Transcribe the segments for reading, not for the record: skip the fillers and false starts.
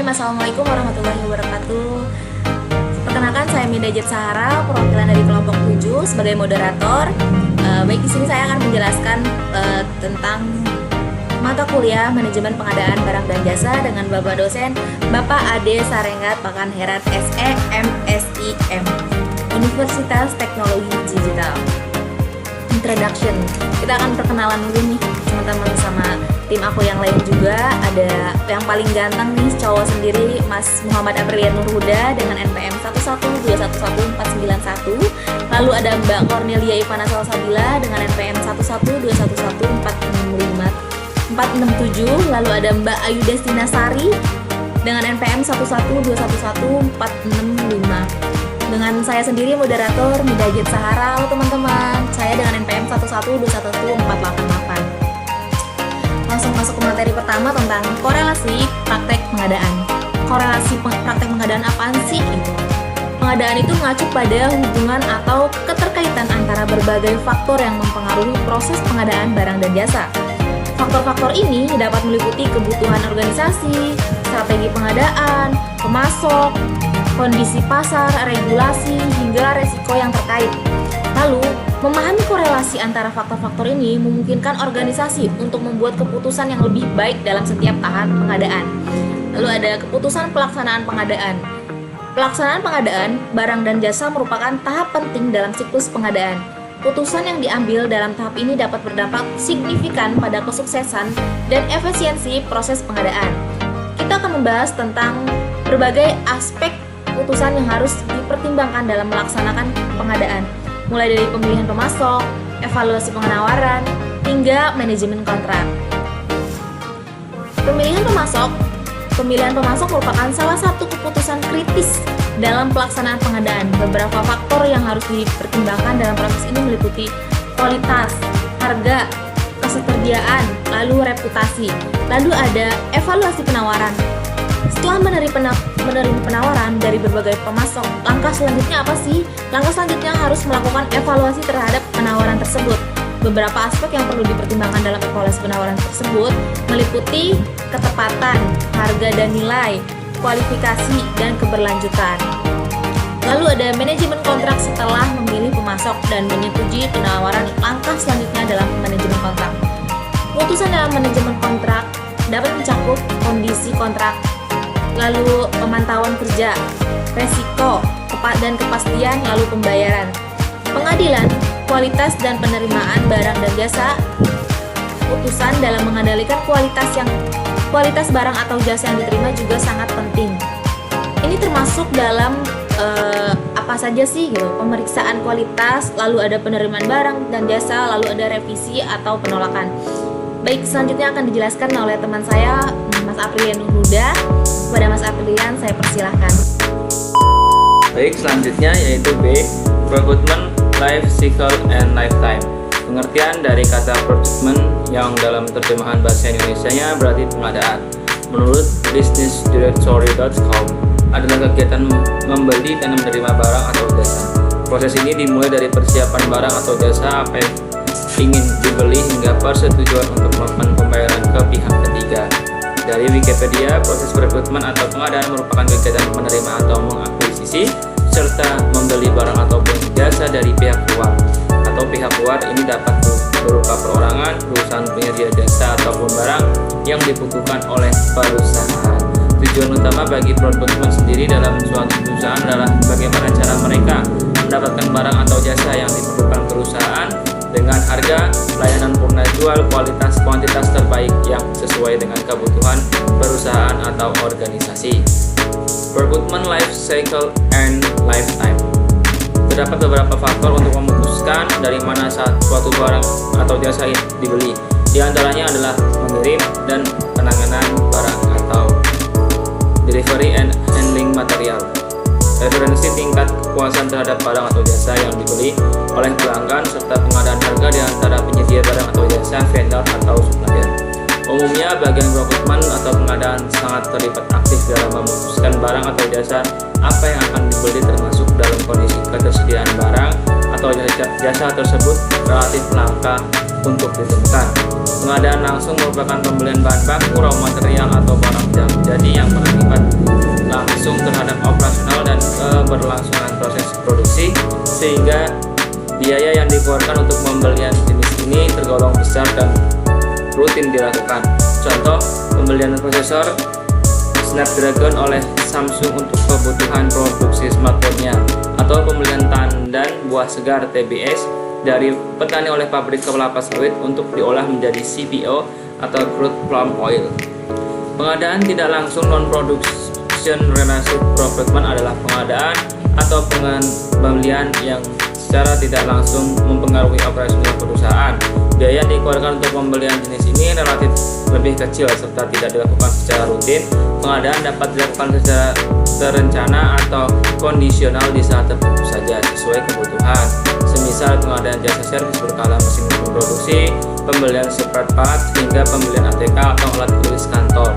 Bismillahirrahmanirrahim. Assalamualaikum warahmatullahi wabarakatuh. Perkenalkan, saya Mida Jet Sahara, perwakilan dari kelompok 7 sebagai moderator. Baik, di sini saya akan menjelaskan tentang mata kuliah Manajemen Pengadaan Barang dan Jasa dengan Bapak dosen Bapak Ade Sarengat Pakanherat SE MSIM, Universitas Teknologi Digital. Introduction. Kita akan perkenalan dulu nih teman-teman sama tim aku yang lain juga. Ada yang paling ganteng nih, cowok sendiri, Mas Muhammad Aprilian Nurhuda dengan NPM 112114991. Lalu ada Mbak Cornelia Ivana Salsabila dengan NPM 112114667. Lalu ada Mbak Ayu Destina Sari dengan NPM 112114665. Dengan saya sendiri, moderator Mida Jet Sahara. Halo teman-teman, saya dengan NPM 1121488. Langsung masuk ke materi pertama tentang korelasi praktek pengadaan. Korelasi praktek pengadaan apaan sih itu? Pengadaan itu mengacu pada hubungan atau keterkaitan antara berbagai faktor yang mempengaruhi proses pengadaan barang dan jasa. Faktor-faktor ini dapat meliputi kebutuhan organisasi, strategi pengadaan, pemasok, kondisi pasar, regulasi, hingga resiko yang terkait. Lalu, memahami korelasi antara faktor-faktor ini memungkinkan organisasi untuk membuat keputusan yang lebih baik dalam setiap tahap pengadaan. Lalu ada keputusan pelaksanaan pengadaan. Pelaksanaan pengadaan barang dan jasa merupakan tahap penting dalam siklus pengadaan. Putusan yang diambil dalam tahap ini dapat berdampak signifikan pada kesuksesan dan efisiensi proses pengadaan. Kita akan membahas tentang berbagai aspek keputusan yang harus dipertimbangkan dalam melaksanakan pengadaan, mulai dari pemilihan pemasok, evaluasi penawaran, hingga manajemen kontrak. Pemilihan pemasok merupakan salah satu keputusan kritis dalam pelaksanaan pengadaan. Beberapa faktor yang harus dipertimbangkan dalam proses ini meliputi kualitas, harga, ketersediaan, lalu reputasi. Lalu ada evaluasi penawaran. Setelah menerima penawaran dari berbagai pemasok, langkah selanjutnya apa sih? Langkah selanjutnya harus melakukan evaluasi terhadap penawaran tersebut. Beberapa aspek yang perlu dipertimbangkan dalam evaluasi penawaran tersebut meliputi ketepatan, harga dan nilai, kualifikasi, dan keberlanjutan. Lalu ada manajemen kontrak. Setelah memilih pemasok dan menyetujui penawaran, langkah selanjutnya adalah manajemen kontrak. Putusan dalam manajemen kontrak dapat mencakup kondisi kontrak, lalu pemantauan kerja, resiko, dan kepastian, lalu pembayaran, pengadilan, kualitas dan penerimaan barang dan jasa. Putusan dalam mengendalikan kualitas barang atau jasa yang diterima juga sangat penting. Ini termasuk dalam apa saja sih gitu? Pemeriksaan kualitas, lalu ada penerimaan barang dan jasa, lalu ada revisi atau penolakan. Baik, selanjutnya akan dijelaskan oleh teman saya, Mas Aprilian Nurhuda. Kepada Mas Aprilian, saya persilahkan. Baik, selanjutnya yaitu B, Procurement Life Cycle and Lifetime. Pengertian dari kata procurement yang dalam terjemahan bahasa Indonesianya berarti pengadaan. Menurut businessdirectory.com, adalah kegiatan membeli dan menerima barang atau jasa. Proses ini dimulai dari persiapan barang atau jasa apa yang ingin dibeli hingga persetujuan untuk melakukan pembayaran ke pihak ketiga. Dari Wikipedia, proses rekrutmen atau pengadaan merupakan kegiatan menerima atau mengakuisisi serta membeli barang ataupun jasa dari pihak luar. Atau pihak luar ini dapat berupa perorangan, perusahaan penyedia jasa ataupun barang yang dibutuhkan oleh perusahaan. Tujuan utama bagi rekrutmen sendiri dalam suatu perusahaan adalah bagaimana cara mereka mendapatkan barang atau jasa yang diperlukan perusahaan dengan harga, layanan purna jual, kualitas, kuantitas terbaik yang sesuai dengan kebutuhan perusahaan atau organisasi. Procurement Life Cycle and Lifetime. Terdapat beberapa faktor untuk memutuskan dari mana suatu barang atau jasa dibeli. Di antaranya adalah mengirim dan penanganan barang atau delivery and handling material. Referensi tingkat kepuasan terhadap barang atau jasa yang dibeli oleh pelanggan serta pengadaan harga di antara penyedia barang atau jasa, vendor atau supplier. Umumnya bagian procurement atau pengadaan sangat terlibat aktif dalam memutuskan barang atau jasa apa yang akan dibeli, termasuk dalam kondisi ketersediaan barang atau jasa tersebut relatif langka untuk ditemukan. Pengadaan langsung merupakan pembelian bahan baku, raw material, atau barang jadi yang berakibat langsung terhadap operasional dan keberlangsungan proses produksi, sehingga biaya yang dikeluarkan untuk pembelian jenis ini tergolong besar dan rutin dilakukan. Contoh, pembelian prosesor Snapdragon oleh Samsung untuk kebutuhan produksi smartphone-nya, atau pembelian tandan buah segar TBS dari petani oleh pabrik kelapa sawit untuk diolah menjadi CPO atau crude palm oil. Pengadaan tidak langsung non-production related procurement adalah pengadaan atau pembelian yang secara tidak langsung mempengaruhi operasional perusahaan. Biaya yang dikeluarkan untuk pembelian jenis ini relatif lebih kecil serta tidak dilakukan secara rutin. Pengadaan dapat dilakukan secara terencana atau kondisional di saat tertentu saja sesuai kebutuhan. Semisal pengadaan jasa servis berkala mesin produksi, pembelian spare part, hingga pembelian ATK atau alat tulis kantor.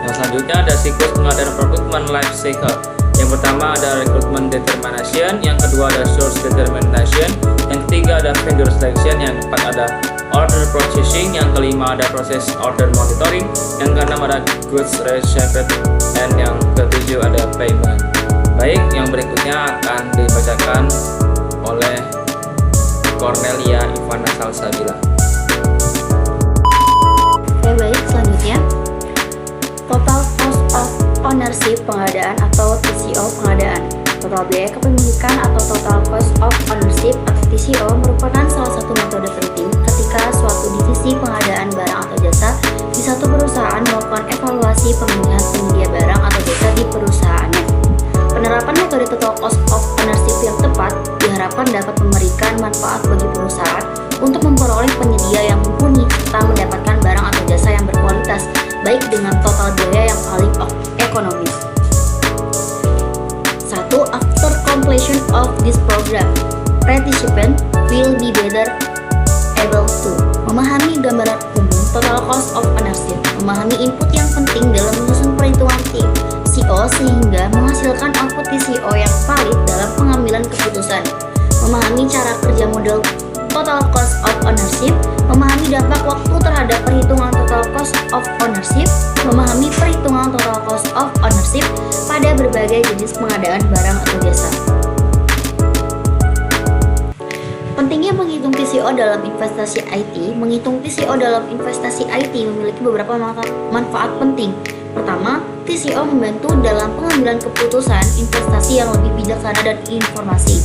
Yang selanjutnya ada siklus pengadaan procurement life cycle. Yang pertama ada recruitment determination, yang kedua ada source determination, yang ketiga ada vendor selection, yang keempat ada order processing, yang kelima ada proses order monitoring, yang keenam ada goods received, dan yang ketujuh ada payment. Baik, yang berikutnya akan dibacakan oleh Cornelia Ivana Salsabila. Baik, selanjutnya total cost of ownership pengadaan atau TCO pengadaan. Total biaya kepemilikan atau total cost of ownership atau TCO merupakan salah satu metode penting ketika suatu divisi pengadaan barang atau jasa di satu perusahaan melakukan evaluasi pemilihan penyedia barang atau jasa di perusahaannya. Penerapan metode total cost of ownership yang tepat diharapkan dapat memberikan manfaat bagi perusahaan untuk memperoleh penyedia yang mumpuni serta mendapatkan barang atau jasa yang berkualitas, baik dengan total biaya yang paling ekonomis. 1. After completion of this program, participant will be better able to memahami gambaran umum total cost of ownership, memahami input yang penting dalam menyusun perhitungan TCO sehingga menghasilkan output TCO yang valid dalam pengambilan keputusan, memahami cara kerja model total cost of ownership, memahami dampak waktu terhadap perhitungan total cost of ownership, memahami perhitungan total cost of ownership pada berbagai jenis pengadaan barang atau jasa. Pentingnya menghitung TCO dalam investasi IT. Menghitung TCO dalam investasi IT memiliki beberapa manfaat penting. Pertama, TCO membantu dalam pengambilan keputusan investasi yang lebih bijaksana dan informasi.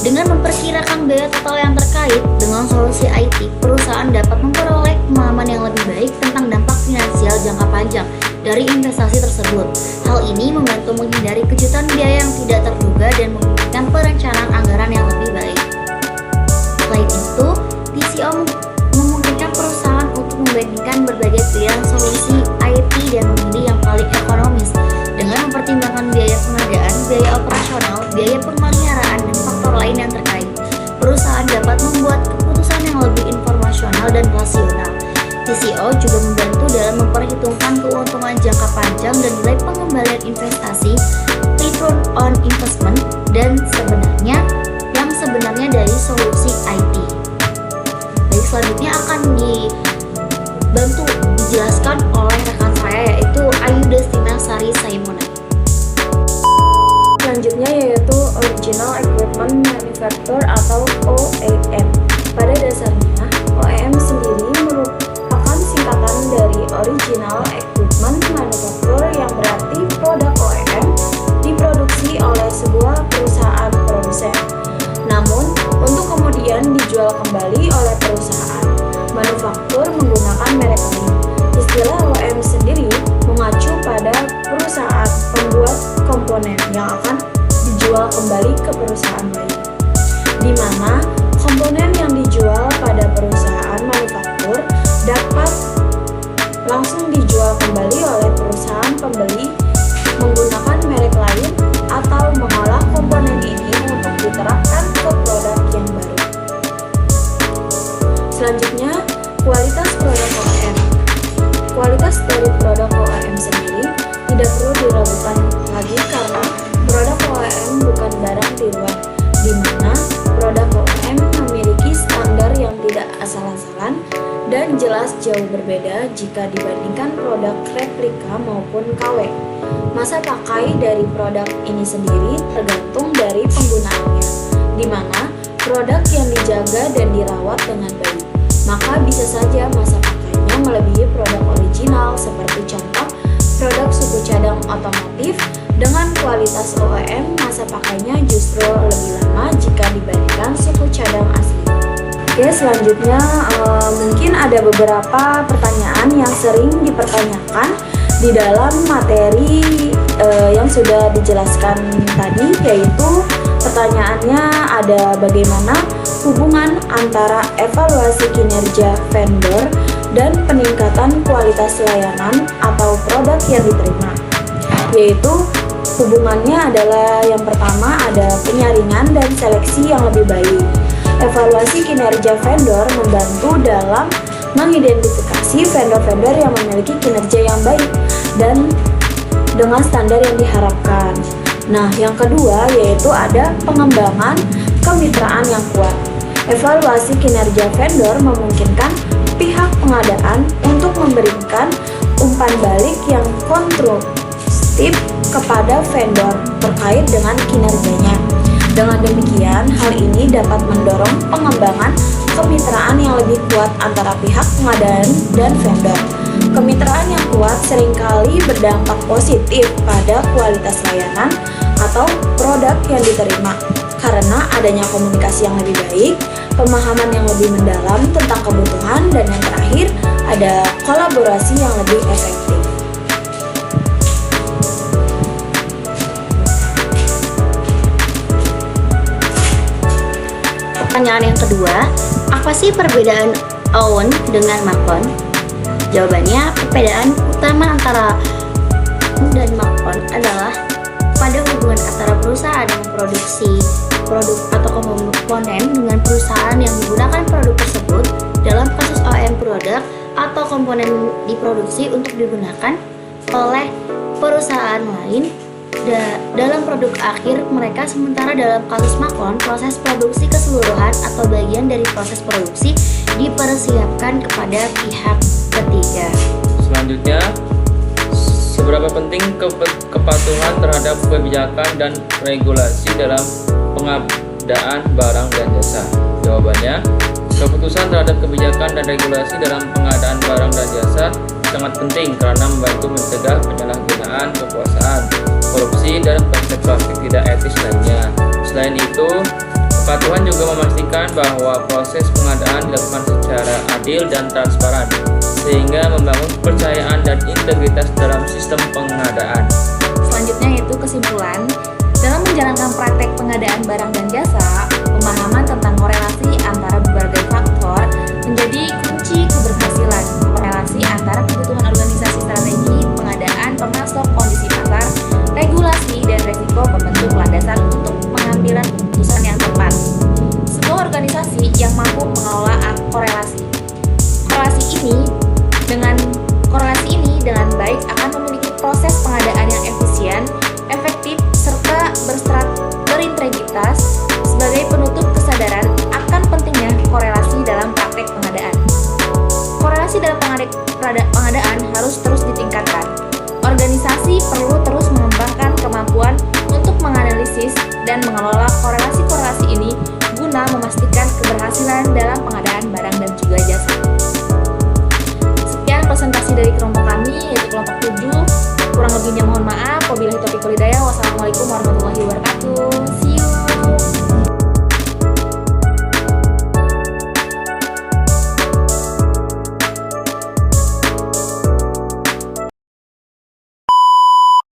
Dengan memperkirakan biaya total yang terkait dengan solusi IT, perusahaan dapat memperoleh pemahaman yang lebih baik tentang dampak finansial jangka panjang dari investasi tersebut. Hal ini membantu menghindari kejutan biaya yang tidak terduga dan memungkinkan perencanaan anggaran yang lebih baik. Selain itu, TCO memungkinkan perusahaan untuk membandingkan berbagai pilihan solusi IT dan memilih yang paling ekonomis. Dengan mempertimbangkan biaya pengadaan, biaya operasional, biaya pemeliharaan, dan faktor lain yang terkait, perusahaan dapat membuat keputusan yang lebih informasional dan rasional. TCO juga membantu dalam memperhitungkan keuntungan jangka panjang dan nilai pengembalian investasi (return on investment) dan sebenarnya dari solusi IT. Baik, selanjutnya akan dibantu dijelaskan oleh rekan saya yaitu Ayu Destina Sari Saimona. Selanjutnya yaitu Original Equipment Manufacturer atau OEM. Pada dasarnya, OEM sendiri merupakan singkatan dari Original Equipment Manufacturer yang berarti produk OEM diproduksi oleh sebuah perusahaan produsen, namun untuk kemudian dijual kembali oleh perusahaan manufaktur menggunakan merek lain. Istilah OEM sendiri mengacu pada perusahaan pembuat komponen yang akan dijual kembali ke perusahaan lain, di mana komponen yang dijual pada perusahaan manufaktur dapat langsung dijual kembali oleh perusahaan pembeli menggunakan merek lain atau mengolah komponen ini untuk diterapkan ke produk yang baru. Selanjutnya, kualitas produk OEM. Kualitas dari produk OEM sendiri tidak perlu diragukan lagi karena produk OEM bukan barang tiruan, di mana produk OEM memiliki standar yang tidak asal-asalan jelas jauh berbeda jika dibandingkan produk replika maupun KW. Masa pakai dari produk ini sendiri tergantung dari penggunaannya, di mana produk yang dijaga dan dirawat dengan baik, maka bisa saja masa pakainya melebihi produk original. Seperti contoh, produk suku cadang otomotif dengan kualitas OEM masa pakainya justru lebih lama jika dibandingkan suku cadang asli. Oke, selanjutnya mungkin ada beberapa pertanyaan yang sering dipertanyakan di dalam materi yang sudah dijelaskan tadi, yaitu pertanyaannya ada bagaimana hubungan antara evaluasi kinerja vendor dan peningkatan kualitas layanan atau produk yang diterima. Yaitu hubungannya adalah yang pertama ada penyaringan dan seleksi yang lebih baik. Evaluasi kinerja vendor membantu dalam mengidentifikasi vendor-vendor yang memiliki kinerja yang baik dan dengan standar yang diharapkan. Nah, yang kedua yaitu ada pengembangan kemitraan yang kuat. Evaluasi kinerja vendor memungkinkan pihak pengadaan untuk memberikan umpan balik yang konstruktif kepada vendor terkait dengan kinerjanya. Dengan demikian, hal ini dapat mendorong pengembangan kemitraan yang lebih kuat antara pihak pengadaan dan vendor. Kemitraan yang kuat seringkali berdampak positif pada kualitas layanan atau produk yang diterima karena adanya komunikasi yang lebih baik, pemahaman yang lebih mendalam tentang kebutuhan, dan yang terakhir ada kolaborasi yang lebih efektif. Pertanyaan yang kedua, apa sih perbedaan Owen dengan Makon? Jawabannya, perbedaan utama antara Owen dan Makon adalah pada hubungan antara perusahaan yang memproduksi produk atau komponen dengan perusahaan yang menggunakan produk tersebut. Dalam kasus OEM produk atau komponen diproduksi untuk digunakan oleh perusahaan lain dalam produk akhir mereka, sementara dalam kasus Makon, proses produksi keseluruhan atau bagian dari proses produksi dipersiapkan kepada pihak ketiga. Selanjutnya, seberapa penting kepatuhan terhadap kebijakan dan regulasi dalam pengadaan barang dan jasa? Jawabannya, keputusan terhadap kebijakan dan regulasi dalam pengadaan barang dan jasa sangat penting karena membantu mencegah penyalahgunaan kekuasaan, korupsi, dan praktik-praktik tidak etis lainnya. Selain itu, kepatuhan juga memastikan bahwa proses pengadaan dilakukan secara adil dan transparan, sehingga membangun kepercayaan dan integritas dalam sistem pengadaan. Selanjutnya yaitu kesimpulan. Dalam menjalankan praktek pengadaan barang dan jasa, pemahaman tentang korelasi antara berbagai faktor menjadi kunci keberhasilan. Korelasi antara kebutuhan organisasi, strategi pengadaan, pemasok, kondisi pasar, regulasi, dan resiko membentuk landasan untuk pengambilan keputusan yang tepat. Sebuah organisasi yang mampu mengelola korelasi ini dengan baik akan memiliki proses pengadaan yang efisien, efektif, serta berintegritas sebagai penutup kesadaran akan pentingnya korelasi dalam praktek pengadaan. Korelasi dalam pengadaan harus terus ditingkatkan. Organisasi perlu terus mengembangkan kemampuan untuk menganalisis dan mengelola korelasi-korelasi ini guna memastikan keberhasilan dalam pengadaan barang dan juga jasa. Sekian presentasi dari kelompok kami, yaitu kelompok 7. Kurang lebihnya mohon maaf. Wabillahi taufiq wal hidayah. Wassalamualaikum warahmatullahi wabarakatuh.